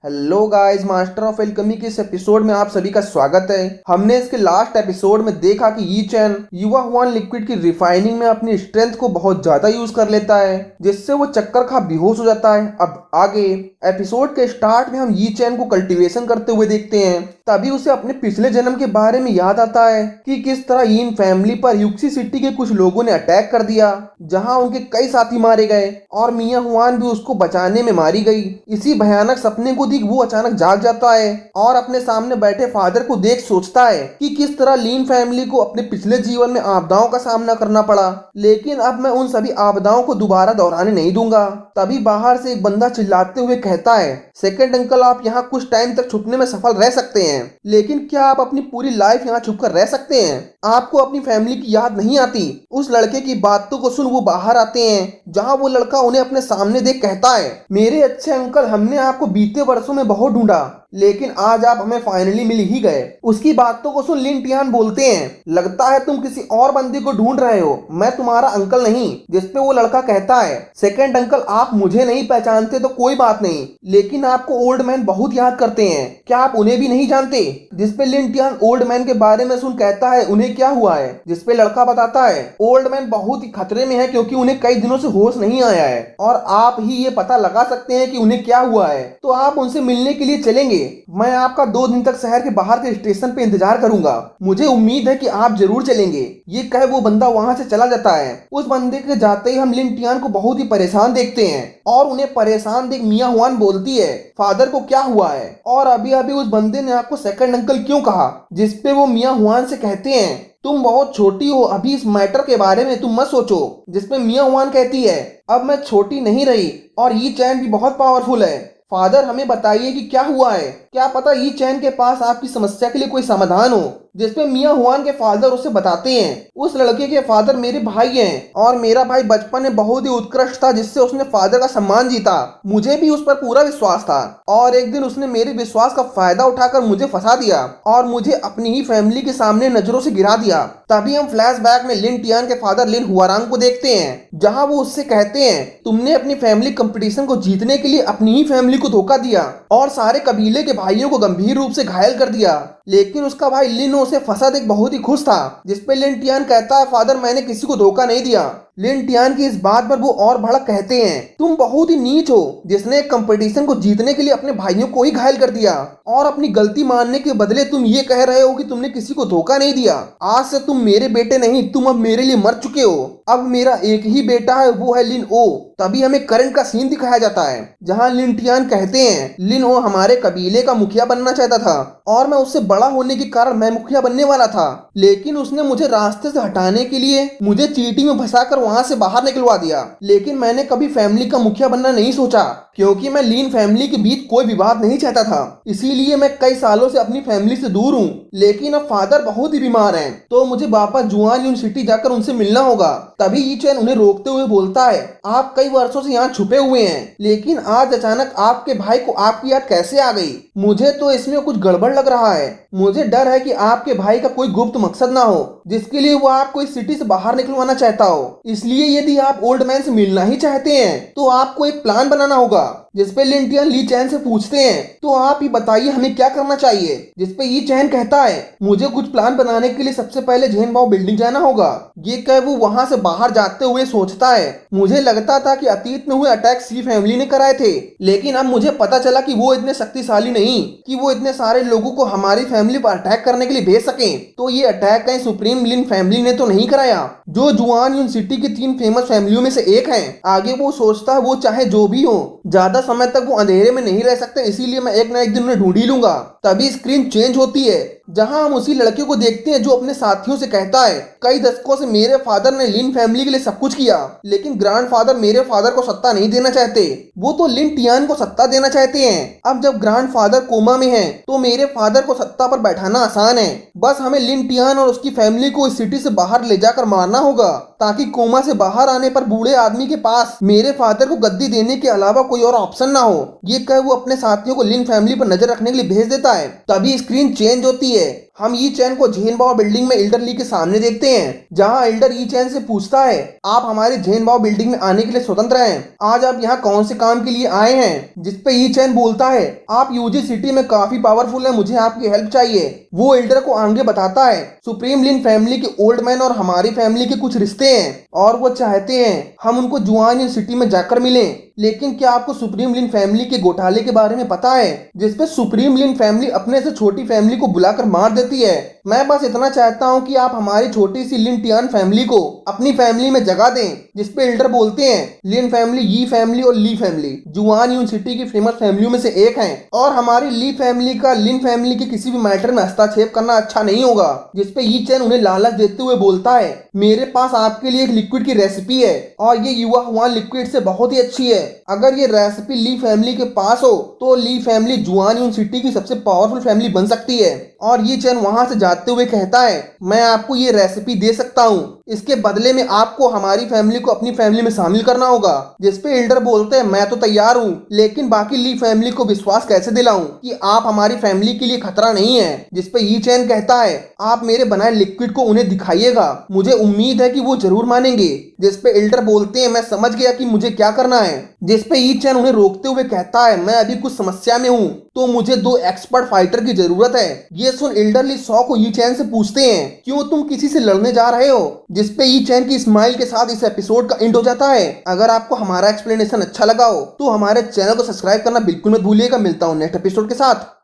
Hello guys, master of alchemy के इस episode में आप सभी का स्वागत है। हमने इसके लास्ट एपिसोड में देखा कि यी चैन युवा हुआन लिक्विड की रिफाइनिंग में अपनी स्ट्रेंथ को बहुत ज्यादा यूज कर लेता है, जिससे वो चक्कर खा बेहोश हो जाता है। अब आगे एपिसोड के स्टार्ट में हम यी चैन को कल्टीवेशन करते हुए देखते हैं। तभी उसे अपने पिछले जन्म के बारे में याद आता है कि किस तरह यीन फैमिली पर यूक्सी सिटी के कुछ लोगों ने अटैक कर दिया, जहां उनके कई साथी मारे गए और मियां हुआन भी उसको बचाने में मारी गई। इसी भयानक सपने को देख वो अचानक जाग जाता है और अपने सामने बैठे फादर को देख सोचता है कि किस तरह लीन फैमिली को अपने पिछले जीवन में आपदाओं का सामना करना पड़ा, लेकिन अब मैं उन सभी आपदाओं को दोबारा दोहराने नहीं दूंगा। तभी बाहर से एक बंदा चिल्लाते हुए कहता है, सेकंड अंकल, आप यहाँ कुछ टाइम तक छुपने में सफल रह सकते हैं, लेकिन क्या आप अपनी पूरी लाइफ यहाँ छुप कर रह सकते हैं? आपको अपनी फैमिली की याद नहीं आती? उस लड़के की बातों को सुन वो बाहर आते हैं, जहाँ वो लड़का उन्हें अपने सामने देख कहता है, मेरे अच्छे अंकल, हमने आपको बीते वर्षों में बहुत ढूंढा, लेकिन आज आप हमें फाइनली मिल ही गए। उसकी बातों को सुन लिन टियान बोलते हैं, लगता है तुम किसी और बंदे को ढूंढ रहे हो, मैं तुम्हारा अंकल नहीं। जिसपे वो लड़का कहता है, सेकंड अंकल, आप मुझे नहीं पहचानते तो कोई बात नहीं, लेकिन आपको ओल्ड मैन बहुत याद करते हैं, क्या आप उन्हें भी नहीं जानते? जिसपे लिन टियान ओल्ड मैन के बारे में सुन कहता है, उन्हें क्या हुआ है? जिसपे लड़का बताता है, ओल्ड मैन बहुत ही खतरे में है क्योंकि उन्हें कई दिनों से होश नहीं आया है और आप ही ये पता लगा सकते हैं कि उन्हें क्या हुआ है, तो आप उनसे मिलने के लिए चलेंगे। मैं आपका 2 दिन तक शहर के बाहर के स्टेशन पे इंतजार करूंगा, मुझे उम्मीद है कि आप जरूर चलेंगे। ये कहे वो बंदा वहां से चला जाता है। उस बंदे के जाते ही हम लिन टियान को बहुत ही परेशान देखते हैं और उन्हें परेशान देख मियां हुआन बोलती है, फादर को क्या हुआ है और अभी अभी उस बंदे ने आपको सेकंड अंकल क्यों कहा? जिसपे वो मियां हुआन से कहते हैं, तुम बहुत छोटी हो, अभी इस मैटर के बारे में तुम मत सोचो। जिसपे मियां हुआन कहती है, अब मैं छोटी नहीं रही और ये चैन भी बहुत पावरफुल है। फादर, हमें बताइए कि क्या हुआ है, क्या पता ये चैन के पास आपकी समस्या के लिए कोई समाधान हो। जिसपे मियां हुआन के फादर उसे बताते हैं, उस लड़के के फादर मेरे भाई हैं और मेरा भाई बचपन में बहुत ही उत्कृष्ट था, जिससे उसने फादर का सम्मान जीता। मुझे भी उस पर पूरा विश्वास था और एक दिन उसने मेरे विश्वास का फायदा उठाकर मुझे फंसा दिया और मुझे अपनी ही फैमिली के सामने नजरों से गिरा दिया। तभी हम फ्लैशबैक में लिन टियान के फादर लिन हुआरांग को देखते हैं, जहाँ वो उससे कहते हैं, तुमने अपनी फैमिली कंपटीशन को जीतने के लिए अपनी ही फैमिली को धोखा दिया और सारे कबीले के भाइयों को गंभीर रूप से घायल कर दिया, लेकिन उसका भाई लिन उसे फंसा देख बहुत ही खुश था। जिसपे लिन टियान कहता है, फादर, मैंने किसी को धोखा नहीं दिया। लिन टियान की इस बात पर वो और भड़क कहते हैं, तुम बहुत ही नीच हो, जिसने एक कंपटीशन को जीतने के लिए अपने भाइयों को ही घायल कर दिया और अपनी गलती मानने के बदले तुम ये कह रहे हो कि तुमने किसी को धोखा नहीं दिया। आज से तुम मेरे बेटे नहीं, तुम अब मेरे लिए मर चुके हो। अब मेरा एक ही बेटा है, वो है लिन ओ। तभी हमें करंट का सीन दिखाया जाता है, जहाँ लिन टियान कहते हैं, लिन ओ हमारे कबीले का मुखिया बनना चाहता था और मैं उससे बड़ा होने के कारण मैं मुखिया बनने वाला था, लेकिन उसने मुझे रास्ते से हटाने के लिए मुझे चीटी में फंसाकर वहां से बाहर निकलवा दिया। लेकिन मैंने कभी फैमिली का मुखिया बनना नहीं सोचा, क्योंकि मैं लीन फैमिली के बीच कोई विवाद नहीं चाहता था, इसीलिए मैं कई सालों से अपनी फैमिली से दूर हूँ। लेकिन अब फादर बहुत ही बीमार हैं, तो मुझे वापस जुआन यूनिवर्सिटी जाकर उनसे मिलना होगा। तभी यी चैन उन्हें रोकते हुए बोलता है, आप कई वर्षों से यहाँ छुपे हुए हैं, लेकिन आज अचानक आपके भाई को आपकी याद कैसे आ गई? मुझे तो इसमें कुछ गड़बड़ लग रहा है। मुझे डर है कि आपके भाई का कोई गुप्त मकसद ना हो, जिसके लिए वो आपको इस सिटी से बाहर निकलवाना चाहता हो। इसलिए यदि आप ओल्ड मैन से मिलना ही चाहते हैं तो आपको एक प्लान बनाना होगा। जिसपे लिन टियान ली चैन से पूछते हैं, तो आप ही बताइए हमें क्या करना चाहिए? जिसपे यी चैन कहता है, मुझे कुछ प्लान बनाने के लिए सबसे पहले झेनबाओ बिल्डिंग जाना होगा। ये कह वो वहां से बाहर जाते हुए सोचता है, मुझे लगता था कि अतीत में हुए अटैक सी फैमिली ने कराए थे, लेकिन अब मुझे पता चला कि वो इतने शक्तिशाली नहीं कि वो इतने सारे लोगों को हमारी फैमिली पर अटैक करने के लिए भेज सके। तो ये अटैक कहीं सुप्रीम लिन फैमिली ने तो नहीं कराया, जो जुआन यूनिवर्सिटी की 3 फेमस फैमिलियों में से एक है। आगे वो सोचता है, वो चाहे जो भी हो, ज्यादा समय तक वो अंधेरे में नहीं रह सकते, इसीलिए मैं एक ना एक दिन उन्हें ढूंढ ही लूंगा। तभी स्क्रीन चेंज होती है, जहां हम उसी लड़के को देखते हैं जो अपने साथियों से कहता है, कई दशकों से मेरे फादर ने लिन फैमिली के लिए सब कुछ किया, लेकिन ग्रैंडफादर मेरे फादर को सत्ता नहीं देना चाहते, वो तो लिन टियान को सत्ता देना चाहते हैं। अब जब ग्रैंडफादर कोमा में है तो मेरे फादर को सत्ता पर बैठाना आसान है, बस हमें लिन टियान और उसकी फैमिली को इस सिटी से बाहर ले जाकर मारना होगा, ताकि कोमा से बाहर आने पर बूढ़े आदमी के पास मेरे फादर को गद्दी देने के अलावा कोई और ऑप्शन ना हो। ये कह वो अपने साथियों को लिन फैमिली पर नजर रखने के लिए भेज देता है। तभी स्क्रीन चेंज होती है, हम ई चैन को झेनबाओ बिल्डिंग में एल्डर ली के सामने देखते हैं, जहां एल्डर ई चैन से पूछता है, आप हमारे झेनबाओ बिल्डिंग में आने के लिए स्वतंत्र हैं। आज आप यहाँ कौन से काम के लिए आए हैं? जिसपे ई चैन बोलता है, आप यूजी सिटी में काफी पावरफुल हैं, मुझे आपकी हेल्प चाहिए। वो एल्डर को आगे बताता है, सुप्रीम लिन फैमिली के ओल्ड मैन और हमारी फैमिली के कुछ रिश्ते हैं और वो चाहते हैं हम उनको जुआन सिटी में जाकर मिलें। लेकिन क्या आपको सुप्रीम लिन फैमिली के घोटाले के बारे में पता है, जिसपे सुप्रीम लिन फैमिली अपने से छोटी फैमिली को बुलाकर मार देती है? मैं बस इतना चाहता हूँ कि आप हमारी छोटी सी लिन टियान फैमिली को अपनी फैमिली में जगह दें। जिसपे एल्डर बोलते हैं, लिन फैमिली, यी फैमिली और ली फैमिली जुआन यून सिटी की फेमस फैमिलियों में से एक है और हमारी ली फैमिली का लिन फैमिली के किसी भी मैटर में हस्तक्षेप करना अच्छा नहीं होगा। जिसपे यी चैन उन्हें लालच देते हुए बोलता है, मेरे पास आपके लिए एक लिक्विड की रेसिपी है और ये युवा हुआन लिक्विड से बहुत ही अच्छी है। अगर ये रेसिपी ली फैमिली के पास हो तो ली फैमिली जुआन यून सिटी की सबसे पावरफुल फैमिली बन सकती है। और ये चैन वहां से जाते हुए कहता है, मैं आपको ये रेसिपी दे सकता हूँ, इसके बदले में आपको हमारी फैमिली को अपनी फैमिली में शामिल करना होगा। जिसपे एल्डर बोलते हैं, मैं तो तैयार हूँ, लेकिन बाकी ली फैमिली को विश्वास कैसे दिलाऊं कि आप हमारी फैमिली के लिए खतरा नहीं है? जिसपे यी चैन कहता है, आप मेरे बनाए लिक्विड को उन्हें दिखाइएगा, मुझे उम्मीद है कि वो जरूर मानेंगे। जिसपे एल्डर बोलते हैं, मैं समझ गया कि मुझे क्या करना है। जिसपे यी चैन उन्हें रोकते हुए कहता है, मैं अभी कुछ समस्या में हूँ तो मुझे 2 एक्सपर्ट फाइटर की जरूरत है। ये सुन एल्डर ली सॉ को यी चैन से पूछते हैं, क्यों तुम किसी से लड़ने जा रहे हो? जिसपे यी चैन की स्माइल के साथ इस एपिसोड का एंड हो जाता है। अगर आपको हमारा एक्सप्लेनेशन अच्छा लगा हो तो हमारे चैनल को सब्सक्राइब करना बिल्कुल मत भूलिएगा। मिलता हूँ नेक्स्ट एपिसोड के साथ।